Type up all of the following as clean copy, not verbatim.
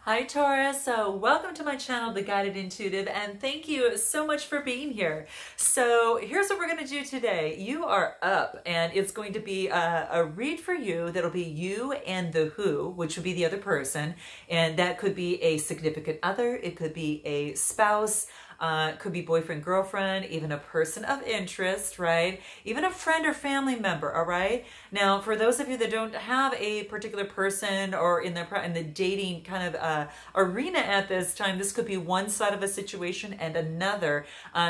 Hi Taurus, so welcome to my channel, The Guided Intuitive, and thank you so much for being here. So here's what we're going to do today. You are up, and it's going to be a read for you that'll be you and the who, which would be the other person, and that could be a significant other, it could be a spouse, could be boyfriend, girlfriend, even a person of interest, right? Even a friend or family member, all right? Now, for those of you that don't have a particular person or in the dating kind of arena at this time, this could be one side of a situation and another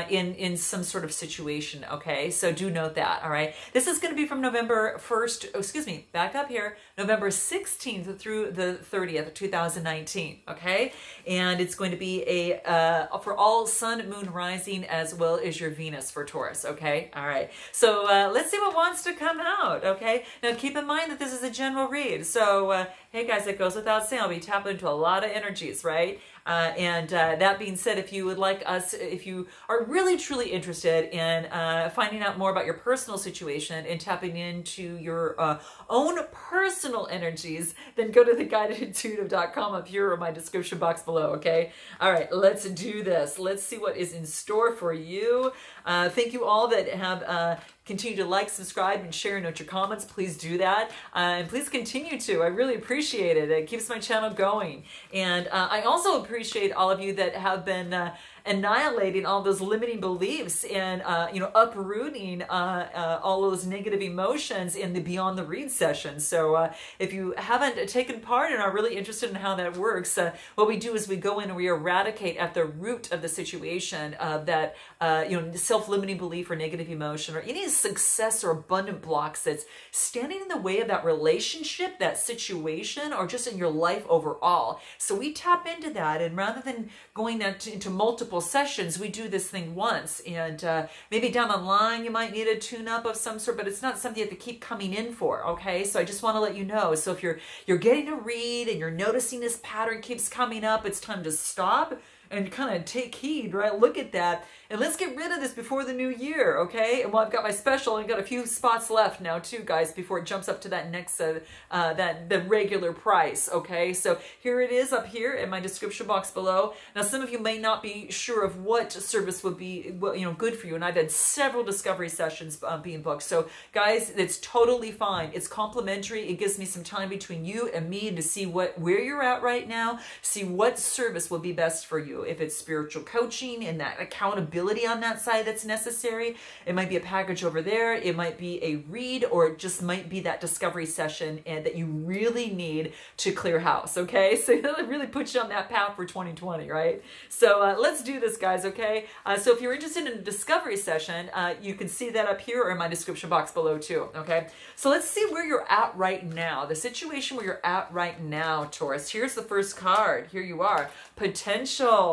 in some sort of situation, okay? So do note that, all right? This is going to be from November 1st, oh, excuse me, back up here, November 16th through the 30th, 2019, okay? And it's going to be for all Sun, Moon, Rising, as well as your Venus for Taurus, okay? All right. So let's see what wants to come out, okay? Now, keep in mind that this is a general read. So, hey, guys, it goes without saying, I'll be tapping into a lot of energies, right? That being said, if you would like us, if you are really truly interested in finding out more about your personal situation and tapping into your own personal energies, then go to theguidedintuitive.com up here or my description box below, okay? All right, let's do this. Let's see what is in store for you. Thank you all that have continue to like, subscribe, and share and note your comments. Please do that. And please continue to. I really appreciate it. It keeps my channel going. And I also appreciate all of you that have been annihilating all those limiting beliefs and uprooting all those negative emotions in the Beyond the Read session. So if you haven't taken part and are really interested in how that works, what we do is we go in and we eradicate at the root of the situation that self-limiting belief or negative emotion or any success or abundant blocks that's standing in the way of that relationship, that situation, or just in your life overall. So we tap into that, and rather than going into multiple sessions, we do this thing once, and maybe down the line you might need a tune-up of some sort, but it's not something you have to keep coming in for, okay? So I just want to let you know. So if you're getting a read and you're noticing this pattern keeps coming up, it's time to stop and kind of take heed, right? Look at that. And let's get rid of this before the new year, okay? And well, I've got my special, I've got a few spots left now too, guys, before it jumps up to that next, the regular price, okay? So here it is up here in my description box below. Now, some of you may not be sure of what service would be, good for you. And I've had several discovery sessions being booked. So guys, it's totally fine. It's complimentary. It gives me some time between you and me to see where you're at right now, see what service will be best for you. If it's spiritual coaching and that accountability on that side that's necessary, it might be a package over there, it might be a read, or it just might be that discovery session and that you really need to clear house, okay? So that really puts you on that path for 2020, right? So let's do this, guys, okay? So if you're interested in a discovery session, you can see that up here or in my description box below too, okay? So let's see where you're at right now, the situation where you're at right now, Taurus. Here's the first card. Here you are. Potential.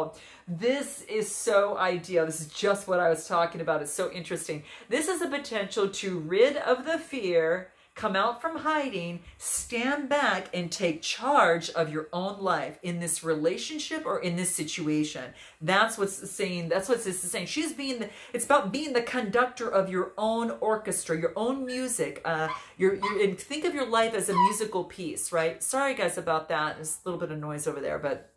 This is so ideal. This is just what I was talking about. It's so interesting. This is a potential to rid of the fear, come out from hiding, stand back, and take charge of your own life in this relationship or in this situation. That's what's saying. That's what this is saying. It's about being the conductor of your own orchestra, your own music. And think of your life as a musical piece, right? Sorry, guys, about that. There's a little bit of noise over there, but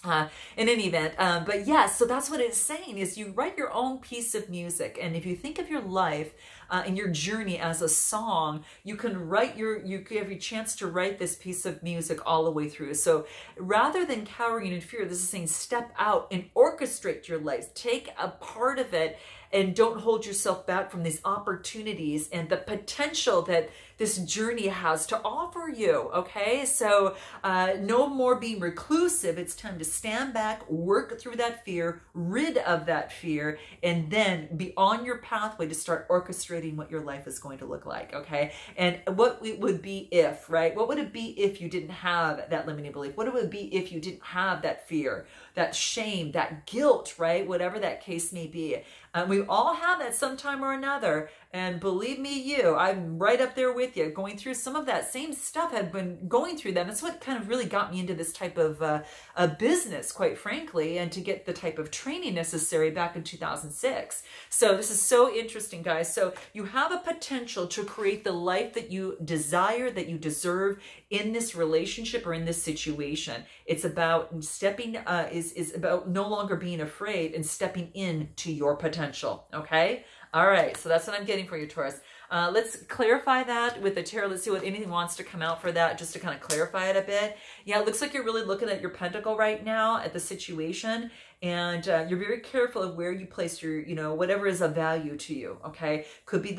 in any event, but yes, so that's what it's saying, is you write your own piece of music. And if you think of your life and your journey as a song, you can you have your chance to write this piece of music all the way through. So rather than cowering in fear, this is saying step out and orchestrate your life. Take a part of it and don't hold yourself back from these opportunities and the potential that this journey has to offer you, okay? So no more being reclusive. It's time to stand back, work through that fear, rid of that fear, and then be on your pathway to start orchestrating what your life is going to look like, okay? And what it would be if, right? What would it be if you didn't have that limiting belief? What would it be if you didn't have that fear, that shame, that guilt, right? Whatever that case may be. We all have that sometime or another. And believe me, I'm right up there with you, going through some of that same stuff. Had been going through that. That's what kind of really got me into this type of a business, quite frankly, and to get the type of training necessary back in 2006. So this is so interesting, guys. So you have a potential to create the life that you desire, that you deserve in this relationship or in this situation. It's about stepping, is about no longer being afraid and stepping into your potential. Okay. All right, so that's what I'm getting for you, Taurus. Let's clarify that with the tarot. Let's see what anything wants to come out for that, just to kind of clarify it a bit. Yeah, it looks like you're really looking at your pentacle right now, at the situation, and you're very careful of where you place your, whatever is of value to you, okay? Could be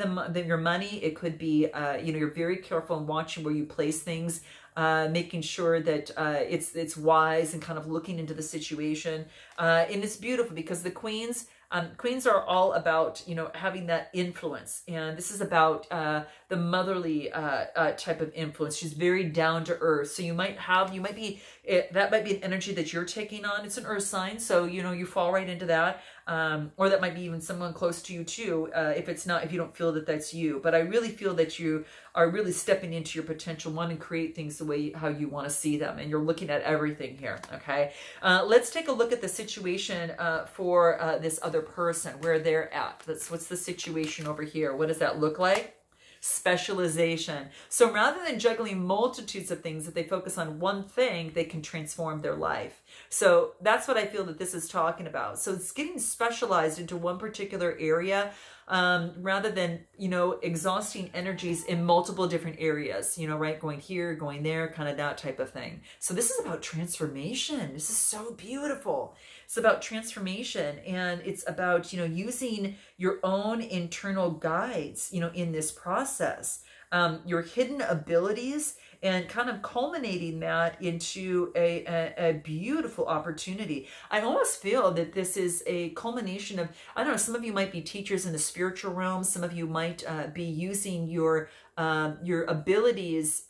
your money. It could be, you're very careful in watching where you place things, making sure that it's wise and kind of looking into the situation. And it's beautiful because the queens are all about, having that influence. And this is about the motherly type of influence. She's very down to earth. So that might be an energy that you're taking on. It's an earth sign. So, you fall right into that. Or that might be even someone close to you too, if you don't feel that that's you. But I really feel that you are really stepping into your potential, wanting to create things the way how you want to see them. And you're looking at everything here, okay? Let's take a look at the situation for this other person, where they're at. What's the situation over here? What does that look like? Specialization. So rather than juggling multitudes of things, if they focus on one thing, they can transform their life. So that's what I feel that this is talking about. So it's getting specialized into one particular area, rather than, exhausting energies in multiple different areas, right? Going here, going there, kind of that type of thing. So this is about transformation. This is so beautiful. It's about transformation, and it's about, using your own internal guides, in this process, your hidden abilities, and kind of culminating that into a beautiful opportunity. I almost feel that this is a culmination of, I don't know, some of you might be teachers in the spiritual realm. Some of you might be using your abilities,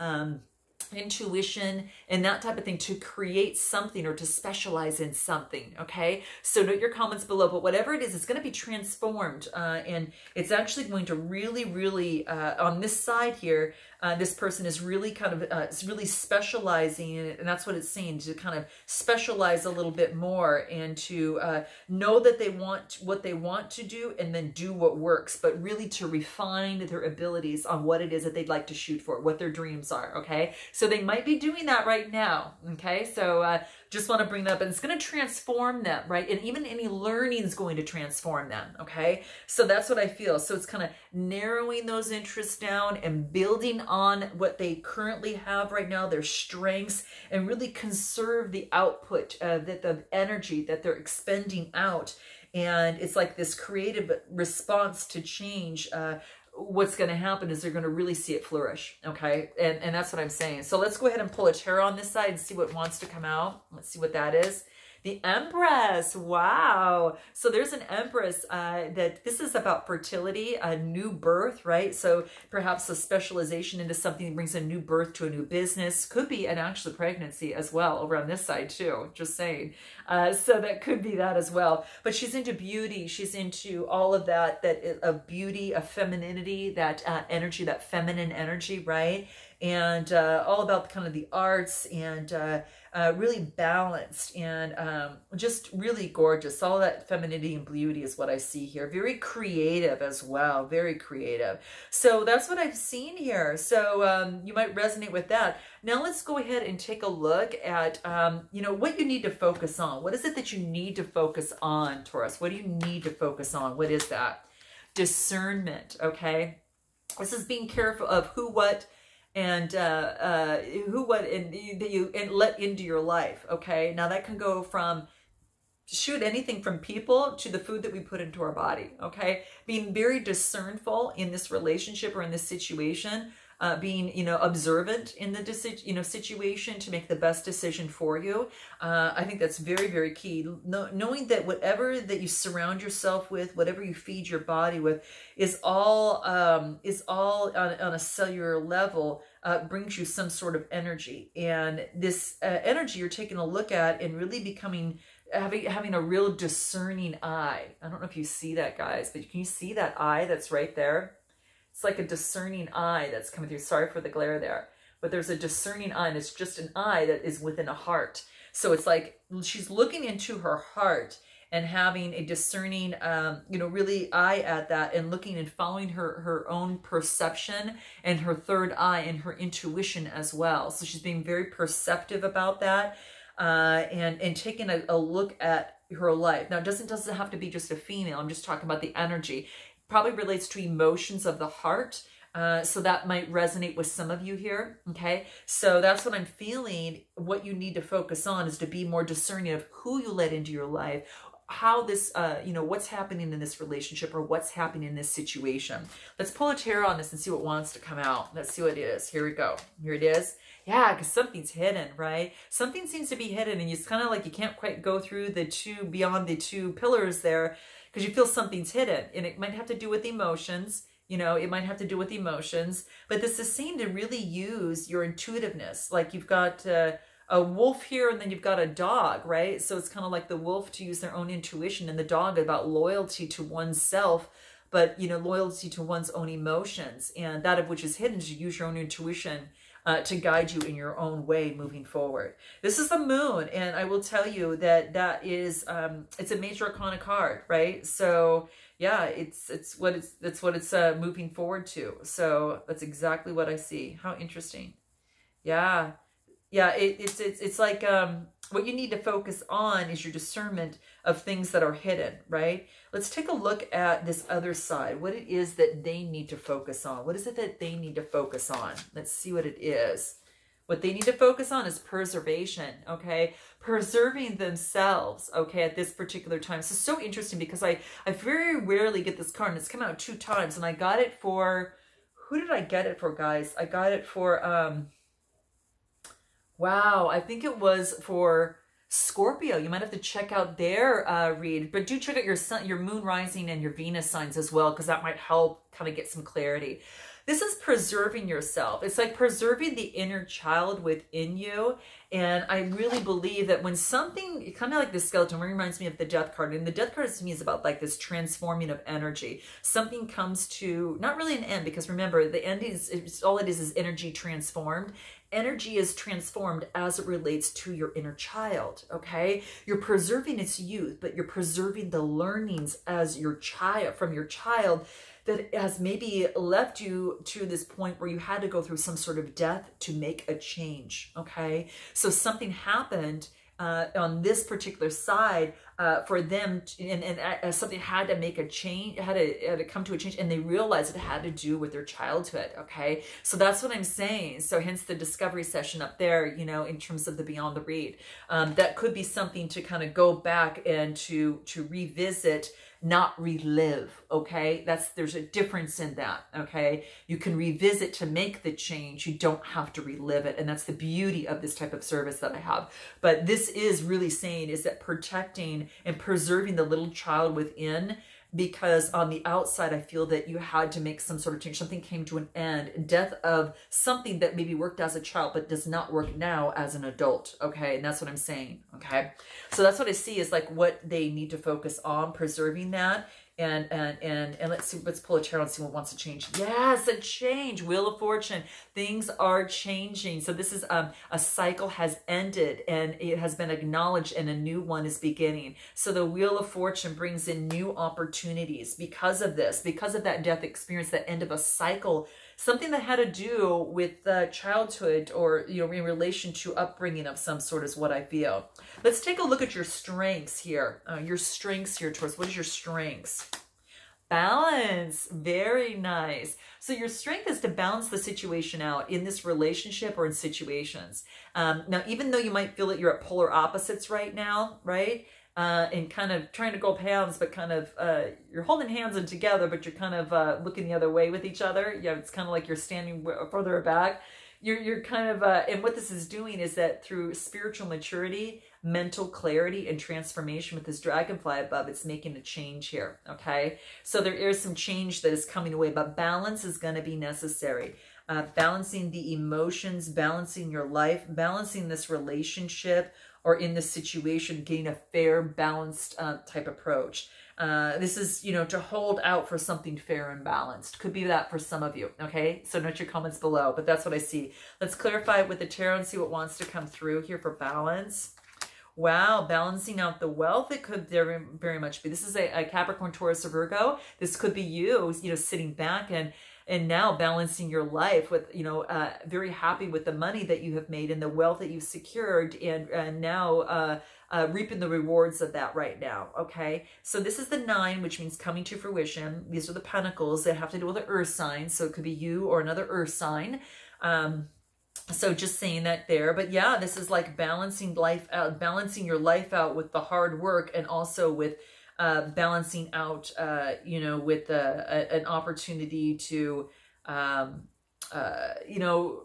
intuition and that type of thing to create something or to specialize in something. Okay, so note your comments below, but whatever it is, it's going to be transformed, and it's actually going to really on this side here, this person is really kind of really specializing in it, and that's what it's saying, to kind of specialize a little bit more and to know that they want what they want to do and then do what works, but really to refine their abilities on what it is that they'd like to shoot for, what their dreams are. Okay, so they might be doing that right now. Okay, so just want to bring that up, and it's going to transform them, right? And even any learning is going to transform them. Okay, so that's what I feel. So it's kind of narrowing those interests down and building on what they currently have right now, their strengths, and really conserve the output, the energy that they're expending out. And it's like this creative response to change. What's going to happen is they're going to really see it flourish. Okay, and that's what I'm saying. So let's go ahead and pull a tarot on this side and see what wants to come out. Let's see what that is. The Empress. Wow. So there's an Empress, that this is about fertility, a new birth, right? So perhaps a specialization into something that brings a new birth to a new business. Could be an actual pregnancy as well over on this side too, just saying. So that could be that as well. But she's into beauty. She's into all of that of beauty, of femininity, that energy, that feminine energy, right? And all about kind of the arts, and really balanced, and just really gorgeous. All that femininity and beauty is what I see here. Very creative as well, very creative. So that's what I've seen here. So you might resonate with that. Now let's go ahead and take a look at, what you need to focus on. What is it that you need to focus on, Taurus? What do you need to focus on? What is that? Discernment, okay? This is being careful of who, what, and that you let into your life. Okay, now that can go from anything from people to the food that we put into our body. Okay, being very discernful in this relationship or in this situation, being observant in the situation to make the best decision for you. I think that's very key. Knowing that whatever that you surround yourself with, whatever you feed your body with, is all on a cellular level. Brings you some sort of energy, and this energy you're taking a look at and really having a real discerning eye. I don't know if you see that, guys, but can you see that eye that's right there? It's like a discerning eye that's coming through. Sorry for the glare there. But there's a discerning eye, and it's just an eye that is within a heart. So it's like she's looking into her heart and having a discerning, really eye at that, and looking and following her own perception and her third eye and her intuition as well. So she's being very perceptive about that, and taking a look at her life. Now, it doesn't have to be just a female. I'm just talking about the energy. Probably relates to emotions of the heart. So that might resonate with some of you here, okay? So that's what I'm feeling. What you need to focus on is to be more discerning of who you let into your life, how this, what's happening in this relationship, or what's happening in this situation. Let's pull a tarot on this and see what wants to come out. Let's see what it is. Here we go. Here it is. Yeah, because something's hidden, right? Something seems to be hidden, and it's kind of like you can't quite go through beyond the two pillars there, because you feel something's hidden, and it might have to do with emotions. It might have to do with emotions, but this is saying to really use your intuitiveness. Like you've got a wolf here, and then you've got a dog, right? So it's kind of like the wolf to use their own intuition, and the dog about loyalty to oneself, but, loyalty to one's own emotions, and that of which is hidden to use your own intuition to guide you in your own way moving forward. This is the moon, and I will tell you that is, it's a major arcana card, right? So yeah, it's what it's moving forward to. So that's exactly what I see. How interesting. Yeah. It's like what you need to focus on is your discernment of things that are hidden, right? Let's take a look at this other side. What it is that they need to focus on. What is it that they need to focus on? Let's see what it is. What they need to focus on is preservation, okay? Preserving themselves, okay, at this particular time. So interesting, because I very rarely get this card, and it's come out 2 times, and I got it for, who did I get it for, guys? I got it for, wow, I think it was for Scorpio. You might have to check out their read, but do check out your sun, your moon rising, and your Venus signs as well, because that might help kind of get some clarity. This is preserving yourself. It's like preserving the inner child within you. And I really believe that when something, kind of like the skeleton, reminds me of the death card. And the death card to me is about like this transforming of energy. Something comes to, not really an end, because remember, the end is all it is energy transformed. Energy is transformed as it relates to your inner child, okay? You're preserving its youth, but you're preserving the learnings as your child, from your child, that has maybe left you to this point where you had to go through some sort of death to make a change, okay? So something happened on this particular side for them, and something had to make a change, had to come to a change, and they realized it had to do with their childhood, okay? So that's what I'm saying. So hence the discovery session up there, in terms of the Beyond the Read. That could be something to kind of go back and to revisit, not relive, okay? There's a difference in that, okay? You can revisit to make the change. You don't have to relive it, and that's the beauty of this type of service that I have. But this is really saying is that protecting and preserving the little child within, because on the outside, I feel that you had to make some sort of change. Something came to an end, death of something that maybe worked as a child, but does not work now as an adult. Okay. And that's what I'm saying. Okay. So that's what I see is like what they need to focus on, preserving that. And let's see, let's pull a tarot and see what wants to change. Yes, a change. Wheel of Fortune. Things are changing. So this is a cycle has ended, and it has been acknowledged, and a new one is beginning. So the Wheel of Fortune brings in new opportunities because of this, because of that death experience, that end of a cycle, something that had to do with childhood, or in relation to upbringing of some sort is what I feel. Let's take a look at your strengths here. Your strengths here, Taurus. What is your strengths? Balance. Very nice. So your strength is to balance the situation out in this relationship or in situations. Now, even though you might feel that you're at polar opposites right now, right? And kind of trying to go hands, but kind of, you're holding hands and together, but you're kind of looking the other way with each other. Yeah, it's kind of like you're standing further back. You're kind of, and what this is doing is that through spiritual maturity, mental clarity, and transformation with this dragonfly above, it's making a change here, okay? So there is some change that is coming away, but balance is going to be necessary. balancing the emotions, balancing your life, balancing this relationship, or in this situation, getting a fair, balanced type approach. This is, you know, to hold out for something fair and balanced. Could be that for some of you, okay? So note your comments below, but that's what I see. Let's clarify it with the tarot and see what wants to come through here for balance. Wow, balancing out the wealth. It could very, very much be. This is a Capricorn, Taurus, or Virgo. This could be you know, sitting back and now balancing your life with, you know, very happy with the money that you have made and the wealth that you've secured, and now reaping the rewards of that right now, okay? So this is the 9, which means coming to fruition. These are the pentacles that have to do with the earth sign, so it could be you or another earth sign. So just saying that there. But yeah, this is like balancing life out, balancing your life out with the hard work, and also with balancing out, you know, with an opportunity to, you know,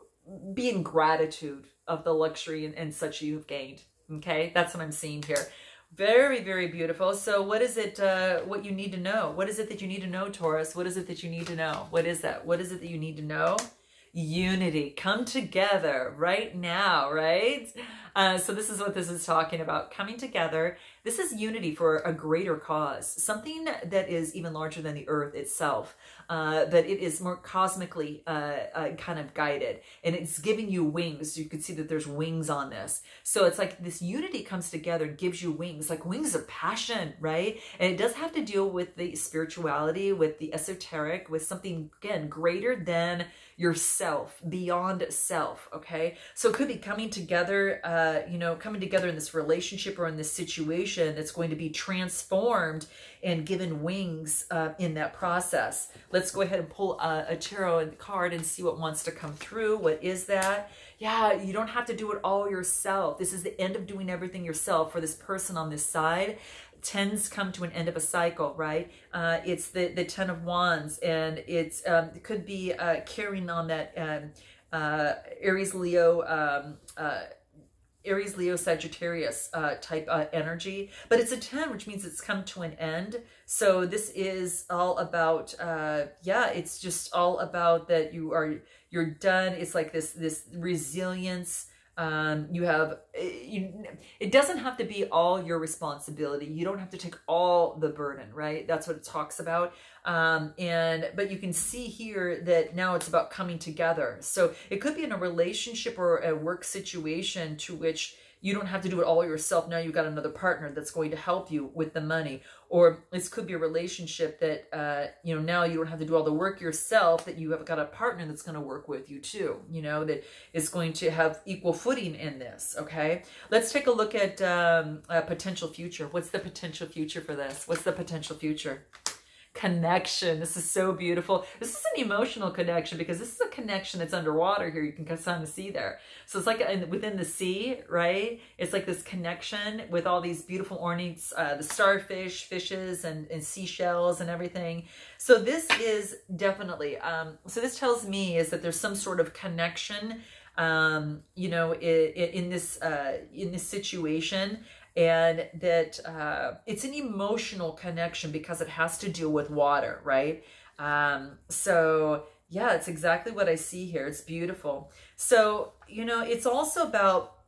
be in gratitude of the luxury and such you've gained. Okay, that's what I'm seeing here. Very, very beautiful. So what is it, what you need to know? What is it that you need to know, Taurus? What is it that you need to know? What is that? What is it that you need to know? Unity. Come together right now, right? So this is what this is talking about. Coming together. This is unity for a greater cause. Something that is even larger than the earth itself. That it is more cosmically kind of guided. And it's giving you wings. You can see that there's wings on this. So it's like this unity comes together and gives you wings. Like wings of passion, right? And it does have to deal with the spirituality, with the esoteric, with something, again, greater than yourself, beyond self, okay? So it could be coming together, you know, coming together in this relationship or in this situation that's going to be transformed and given wings in that process. Let's go ahead and pull a tarot card and see what wants to come through. What is that? Yeah, you don't have to do it all yourself. This is the end of doing everything yourself for this person on this side. Tens come to an end of a cycle, right? It's the 10 of Wands, and it's it could be carrying on that Aries, Leo, Sagittarius type energy, but it's a 10, which means it's come to an end. So this is all about, yeah, it's just all about that you're done. It's like this resilience. You have, it doesn't have to be all your responsibility. You don't have to take all the burden, right? That's what it talks about. But you can see here that now it's about coming together. So it could be in a relationship or a work situation to which you don't have to do it all yourself. Now you've got another partner that's going to help you with the money. Or this could be a relationship that, you know, now you don't have to do all the work yourself, that you have got a partner that's going to work with you too, you know, that is going to have equal footing in this, okay? Let's take a look at a potential future. What's the potential future for this? What's the potential future? Connection. This is so beautiful. This is an emotional connection because this is a connection that's underwater here. You can kind of see there. So it's like within the sea, right? It's like this connection with all these beautiful ornaments, the starfish, fishes, and seashells and everything. So this is definitely, so this tells me is that there's some sort of connection, you know, in this situation. And that it's an emotional connection because it has to do with water, right? So yeah, it's exactly what I see here. It's beautiful. So, you know, it's also about,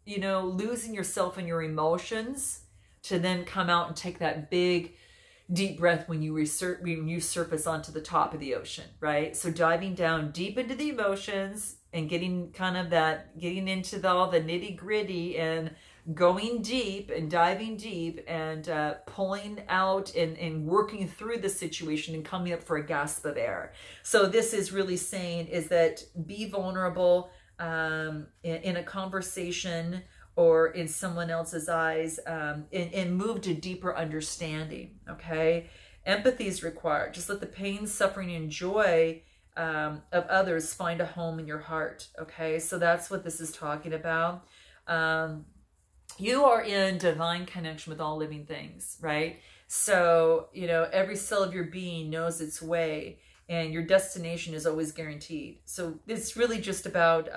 you know, losing yourself in your emotions to then come out and take that big, deep breath when you surface onto the top of the ocean, right? So diving down deep into the emotions and getting kind of that, getting into all the nitty gritty and going deep and diving deep and pulling out and working through the situation and coming up for a gasp of air. So this is really saying is that be vulnerable in a conversation or in someone else's eyes and move to deeper understanding, okay? Empathy is required. Just let the pain, suffering, and joy of others find a home in your heart, okay? So that's what this is talking about. You are in divine connection with all living things, right? So, you know, every cell of your being knows its way and your destination is always guaranteed. So it's really just about,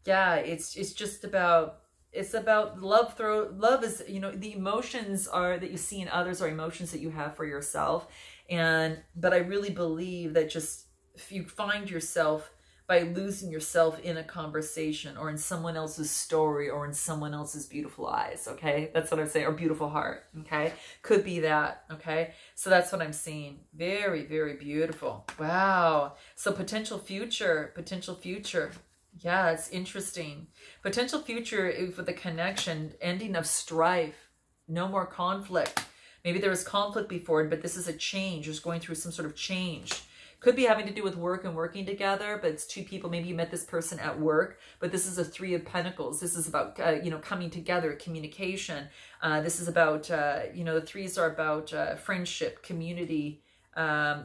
yeah, it's just about, it's about love. Love is, you know, the emotions are that you see in others are emotions that you have for yourself. But I really believe that just you find yourself by losing yourself in a conversation or in someone else's story or in someone else's beautiful eyes, okay? That's what I'm saying, or beautiful heart, okay? Could be that, okay? So that's what I'm seeing. Very, very beautiful. Wow. So potential future. Yeah, it's interesting. Potential future with the connection, ending of strife, no more conflict. Maybe there was conflict before, but this is a change. Just going through some sort of change. Could be having to do with work and working together, but it's two people. Maybe you met this person at work, but this is a Three of Pentacles. This is about, you know, coming together, communication. This is about, you know, the threes are about friendship, community.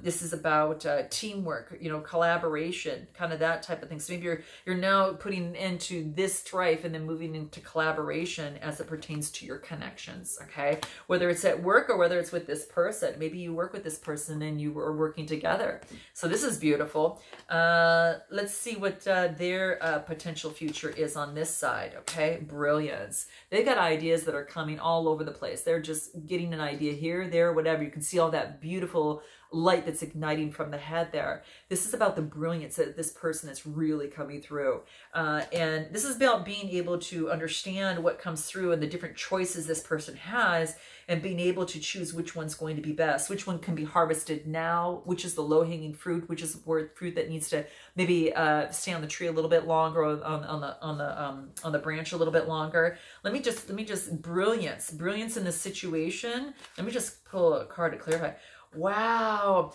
This is about teamwork, you know, collaboration, kind of that type of thing. So maybe you're now putting an end to this strife and then moving into collaboration as it pertains to your connections, okay? Whether it's at work or whether it's with this person. Maybe you work with this person and you are working together. So this is beautiful. Let's see what their potential future is on this side, okay? Brilliance. They've got ideas that are coming all over the place. They're just getting an idea here, there, whatever. You can see all that beautiful light that's igniting from the head there. This is about the brilliance that this person is really coming through. And this is about being able to understand what comes through and the different choices this person has and being able to choose which one's going to be best, which one can be harvested now, which is the low-hanging fruit, which is the fruit that needs to maybe stay on the tree a little bit longer, or on the branch a little bit longer. Let me just brilliance in this situation. Let me just pull a card to clarify. Wow,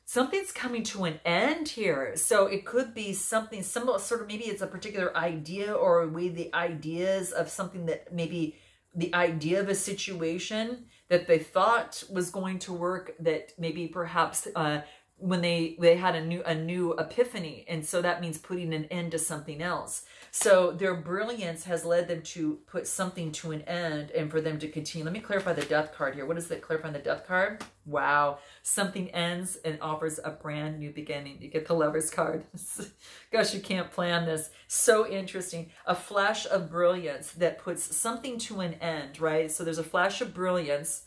something's coming to an end here. So it could be something similar, sort of, maybe it's a particular idea or a way the ideas of something that maybe the idea of a situation that they thought was going to work, that maybe perhaps when they had a new epiphany, and so that means putting an end to something else. So their brilliance has led them to put something to an end and for them to continue. Let me clarify the Death card here. What is that clarifying the Death card? Wow. Something ends and offers a brand new beginning. You get the Lover's card. Gosh, you can't plan this. So interesting. A flash of brilliance that puts something to an end, right? So there's a flash of brilliance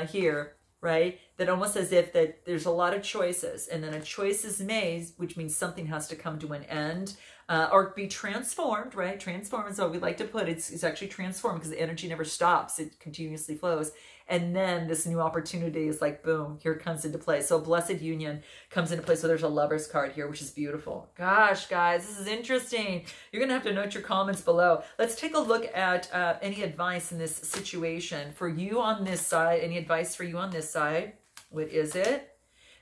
here, right? That almost as if that there's a lot of choices, and then a choice is made, which means something has to come to an end or be transformed, right? Transform is what we like to put. It's actually transformed because the energy never stops. It continuously flows. And then this new opportunity is like, boom, here it comes into play. So blessed union comes into play. So there's a Lover's card here, which is beautiful. Gosh, guys, this is interesting. You're going to have to note your comments below. Let's take a look at any advice in this situation for you on this side. Any advice for you on this side? What is it?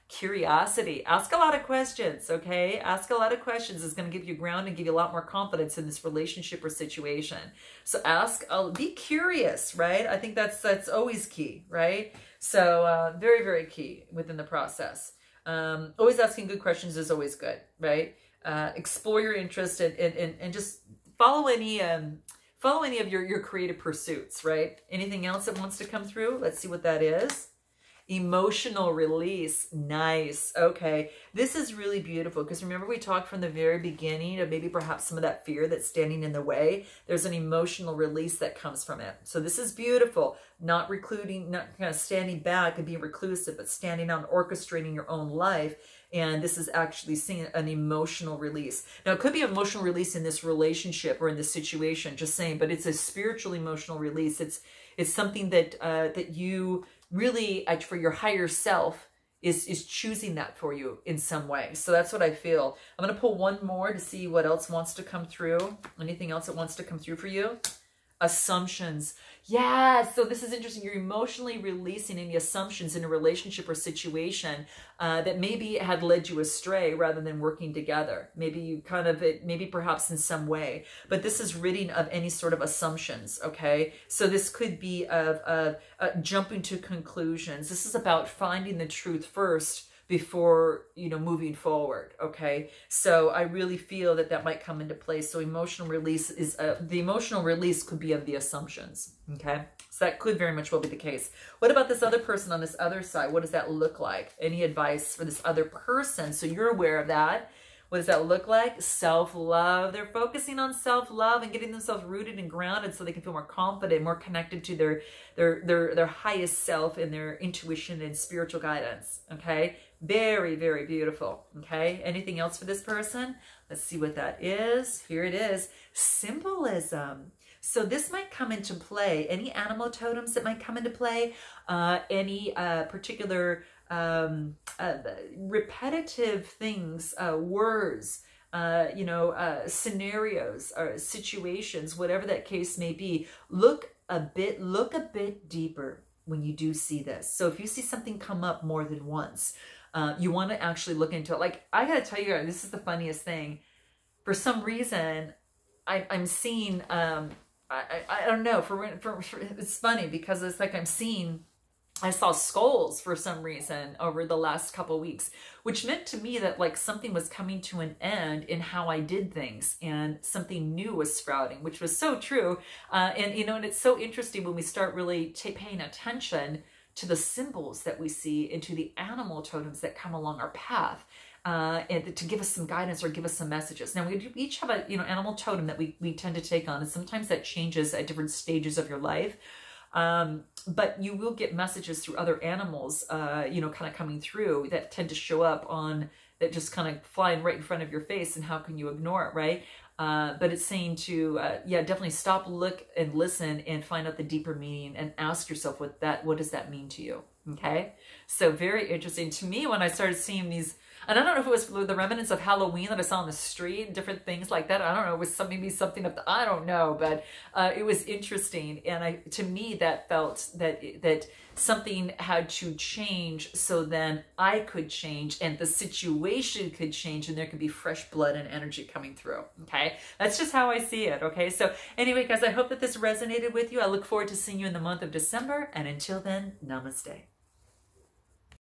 Curiosity. Ask a lot of questions, okay? Ask a lot of questions is going to give you ground and give you a lot more confidence in this relationship or situation. So ask, be curious, right? I think that's always key, right? So very, very key within the process. Always asking good questions is always good, right? Explore your interest and just follow any of your creative pursuits, right? Anything else that wants to come through? Let's see what that is. Emotional release. Nice. Okay. This is really beautiful because remember we talked from the very beginning of maybe perhaps some of that fear that's standing in the way. There's an emotional release that comes from it. So this is beautiful. Not recluding, not kind of standing back and being reclusive, but standing out and orchestrating your own life. And this is actually seeing an emotional release. Now, it could be an emotional release in this relationship or in this situation, just saying, but it's a spiritual emotional release. It's something that that you really, for your higher self, is choosing that for you in some way. So that's what I feel. I'm going to pull one more to see what else wants to come through. Anything else that wants to come through for you? Assumptions. Yeah, so this is interesting. You're emotionally releasing any assumptions in a relationship or situation that maybe had led you astray rather than working together. Maybe you kind of, maybe perhaps in some way, but this is ridding of any sort of assumptions, okay? So this could be of jumping to conclusions. This is about finding the truth first before, you know, moving forward, okay? So I really feel that that might come into play. So emotional release is, the emotional release could be of the assumptions, okay? So that could very much well be the case. What about this other person on this other side? What does that look like? Any advice for this other person? So you're aware of that. What does that look like? Self-love. They're focusing on self-love and getting themselves rooted and grounded so they can feel more confident, more connected to their highest self and their intuition and spiritual guidance. Okay? Very, very beautiful. Okay? Anything else for this person? Let's see what that is. Here it is. Symbolism. So this might come into play. Any animal totems that might come into play, any particular repetitive things, words, scenarios or situations, whatever that case may be. Look a bit deeper when you do see this. So if you see something come up more than once, you want to actually look into it. Like, I gotta tell you, this is the funniest thing. For some reason, I'm seeing, I don't know, it's funny because it's like I saw skulls for some reason over the last couple of weeks, which meant to me that like something was coming to an end in how I did things and something new was sprouting, which was so true. And it's so interesting when we start really paying attention to the symbols that we see and to the animal totems that come along our path. And to give us some guidance or give us some messages. Now, we each have a animal totem that we tend to take on, and sometimes that changes at different stages of your life. But you will get messages through other animals, kind of coming through that tend to show up that just kind of flying right in front of your face, and how can you ignore it, right? But it's saying to, definitely stop, look, and listen, and find out the deeper meaning, and ask yourself what does that mean to you? Okay, so very interesting to me when I started seeing these. And I don't know if it was the remnants of Halloween that I saw on the street and different things like that. I don't know. It was maybe something I don't know, but it was interesting. And to me, that felt that something had to change so then I could change and the situation could change and there could be fresh blood and energy coming through. Okay. That's just how I see it. Okay. So anyway, guys, I hope that this resonated with you. I look forward to seeing you in the month of December. And until then, namaste.